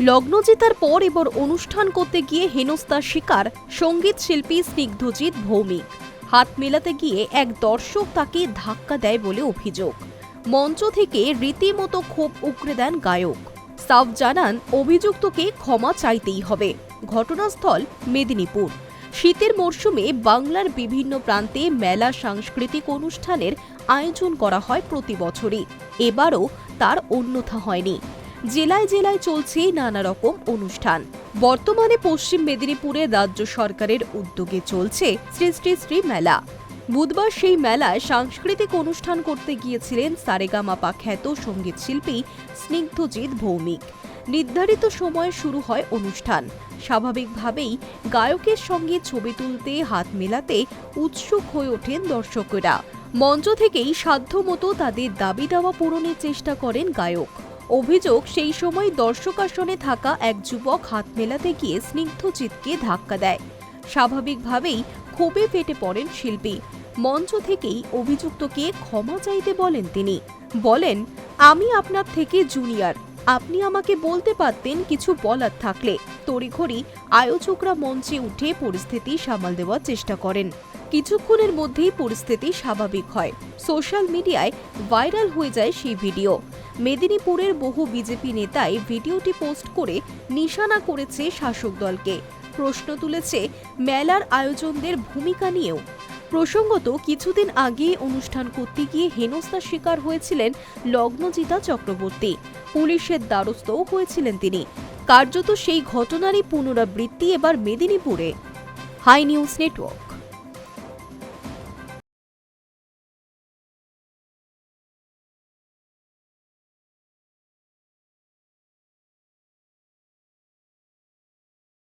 লগ্ন জেতার পর এবার অনুষ্ঠান করতে গিয়ে হেনস্থার শিকার সঙ্গীত শিল্পী স্নিগ্ধজিৎ ভৌমিক। হাত মেলাতে গিয়ে এক দর্শক তাকে ধাক্কা দেয় বলে অভিযোগ। মঞ্চ থেকে রীতিমতো ক্ষোভ উগরে দেন গায়ক। সাফ জানান অভিযুক্তকে ক্ষমা চাইতেই হবে। ঘটনাস্থল মেদিনীপুর। শীতের মরশুমে বাংলার বিভিন্ন প্রান্তে মেলা সাংস্কৃতিক অনুষ্ঠানের আয়োজন করা হয় প্রতি বছরই। এবারও তার অন্যথা হয়নি। জেলায় জেলায় চলছে নানা রকম অনুষ্ঠান। বর্তমানে পশ্চিম মেদিনীপুরে রাজ্য সরকারের উদ্যোগে চলছে শ্রী শ্রী শ্রী মেলা। বুধবার সেই মেলায় সাংস্কৃতিক অনুষ্ঠান করতে গিয়েছিলেন সারেগামাপা খ্যাত সঙ্গীত শিল্পী স্নিগ্ধজিৎ ভৌমিক। নির্ধারিত সময়ে শুরু হয় অনুষ্ঠান। স্বাভাবিকভাবেই গায়কের সঙ্গে ছবি তুলতে, হাত মেলাতে উৎসুক হয়ে ওঠেন দর্শকেরা। মঞ্চ থেকেই সাধ্যমতো তাদের দাবি দাওয়া পূরণের চেষ্টা করেন গায়ক। অভিযোগ, সেই সময় দর্শকাসনে থাকা এক যুবক হাত মেলাতে গিয়ে স্নিগ্ধজিৎকে ধাক্কা দেয়। স্বাভাবিকভাবেই ক্ষোভে ফেটে পড়েন শিল্পী। মঞ্চ থেকেই অভিযুক্তকে ক্ষমা চাইতে বলেন তিনি। বলেন, আমি আপনার থেকে জুনিয়র, আপনি আমাকে বলতে পারতেন কিছু বলার থাকলে। তড়িঘড়ি আয়োজকরা মঞ্চে উঠে পরিস্থিতি সামাল দেওয়ার চেষ্টা করেন। কিছুক্ষণের মধ্যেই পরিস্থিতি স্বাভাবিক হয়। সোশ্যাল মিডিয়ায় ভাইরাল হয়ে যায় সেই ভিডিও। মেদিনীপুরের বহু বিজেপি নেতাই ভিডিওটি পোস্ট করে নিশানা করেছে শাসক দলকে। প্রশ্ন তুলেছে মেলার আয়োজকদের ভূমিকা নিয়েও। প্রসঙ্গত, কিছুদিন আগে অনুষ্ঠান করতে গিয়ে হেনস্থার শিকার হয়েছিলেন লগ্নজিতা চক্রবর্তী। পুলিশের দ্বারস্থও হয়েছিলেন তিনি। কার্যত সেই ঘটনারই পুনরাবৃত্তি এবার মেদিনীপুরে। High news network.